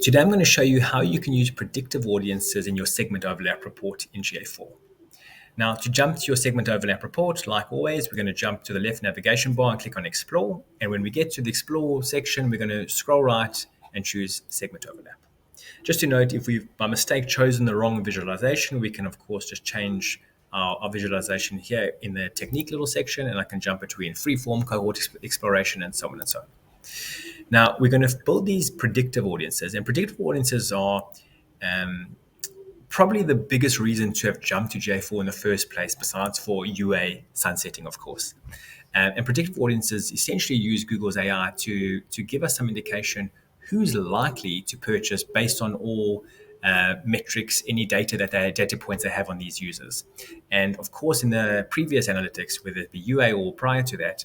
Today I'm going to show you how you can use predictive audiences in your segment overlap report in GA4. Now, to jump to your segment overlap report, like always, we're going to jump to the left navigation bar and click on Explore. And when we get to the Explore section, we're going to scroll right and choose segment overlap. Just to note, if we've by mistake chosen the wrong visualization, we can of course just change our visualization here in the technique little section, and I can jump between freeform, cohort exploration, and so on and so on. Now, we're going to build these predictive audiences, and predictive audiences are probably the biggest reason to have jumped to GA4 in the first place, besides for UA sunsetting, of course. And predictive audiences essentially use Google's AI to give us some indication who's likely to purchase based on all metrics, any data points they have on these users. And of course, in the previous analytics, whether it be UA or prior to that,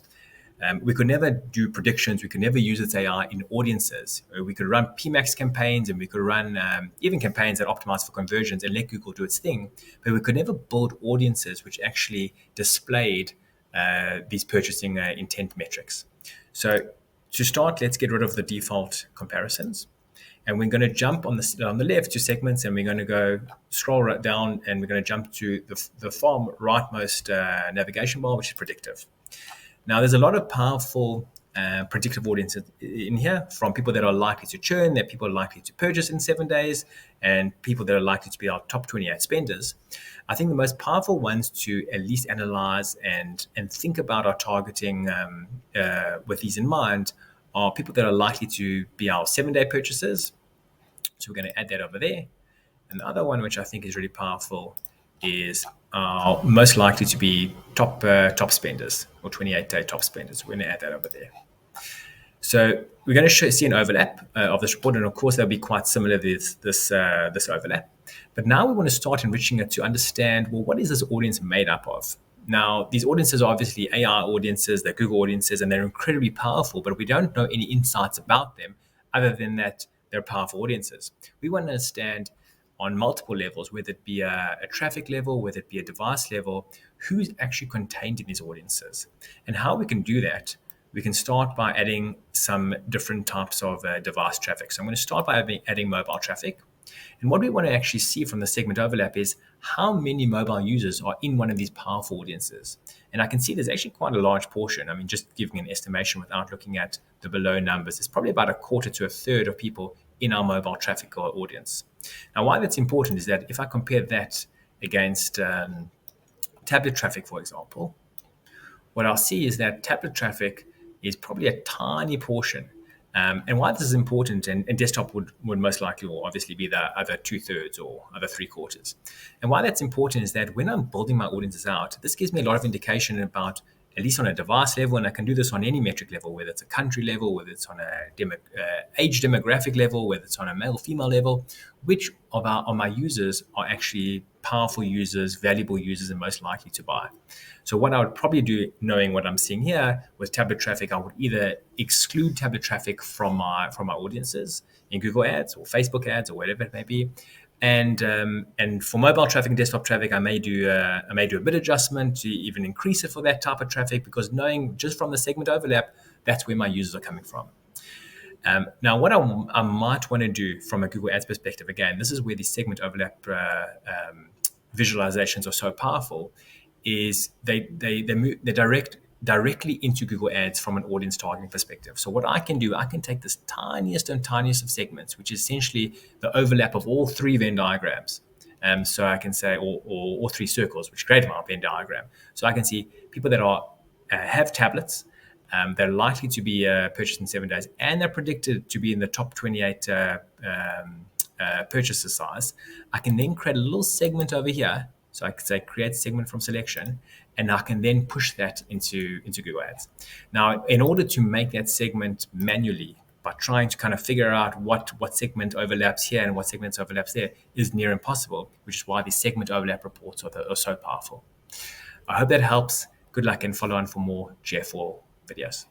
we could never do predictions. We could never use its AI in audiences. We could run PMAX campaigns, and we could run even campaigns that optimize for conversions and let Google do its thing. But we could never build audiences which actually displayed these purchasing intent metrics. So to start, let's get rid of the default comparisons. And we're going to jump on the left to segments, and we're going to go scroll right down, and we're going to jump to the far rightmost navigation bar, which is predictive. Now, there's a lot of powerful predictive audiences in here, from people that are likely to churn, that people are likely to purchase in 7 days, and people that are likely to be our top 28 spenders. I think the most powerful ones to at least analyze and think about our targeting with these in mind are people that are likely to be our 7-day purchasers. So we're going to add that over there. And the other one, which I think is really powerful, is most likely to be top spenders, or 28-day top spenders. We're going to add that over there. So we're going to see an overlap of this report, and of course they'll be quite similar to this overlap. But now we want to start enriching it to understand, well, what is this audience made up of? Now, these audiences are obviously AI audiences, they're Google audiences, and they're incredibly powerful, but we don't know any insights about them other than that they're powerful audiences. We want to understand on multiple levels, whether it be a traffic level, whether it be a device level, who's actually contained in these audiences. And how we can do that, we can start by adding some different types of device traffic. So I'm going to start by adding mobile traffic. And what we want to actually see from the segment overlap is how many mobile users are in one of these powerful audiences. And I can see there's actually quite a large portion. I mean, just giving an estimation without looking at the below numbers, it's probably about a quarter to a third of people in our mobile traffic audience. Now, why that's important is that if I compare that against tablet traffic, for example, what I'll see is that tablet traffic is probably a tiny portion. And why this is important, and desktop would most likely or obviously be the other 2/3 or other 3/4. And why that's important is that when I'm building my audiences out, this gives me a lot of indication about, at least on a device level, and I can do this on any metric level, whether it's a country level, whether it's on a age demographic level, whether it's on a male-female level, which of my users are actually powerful users, valuable users, and most likely to buy. So what I would probably do, knowing what I'm seeing here with tablet traffic, I would either exclude tablet traffic from my audiences in Google Ads or Facebook Ads or whatever it may be. And for mobile traffic and desktop traffic, I may do a bit adjustment to even increase it for that type of traffic, because knowing just from the segment overlap, that's where my users are coming from. Now, what I might want to do from a Google Ads perspective, again, this is where the segment overlap visualizations are so powerful, is they direct directly into Google Ads from an audience targeting perspective. So what I can do, I can take this tiniest of segments, which is essentially the overlap of all three Venn diagrams. So I can say, or three circles, which create my Venn diagram. So I can see people that are have tablets, they're likely to be purchased in 7 days, and they're predicted to be in the top 28 purchaser size. I can then create a little segment over here. So I could say create segment from selection, and I can then push that into Google Ads. Now, in order to make that segment manually, by trying to kind of figure out what segment overlaps here and what segments overlaps there, is near impossible, which is why these segment overlap reports are so powerful. I hope that helps. Good luck, and follow on for more GA4 videos.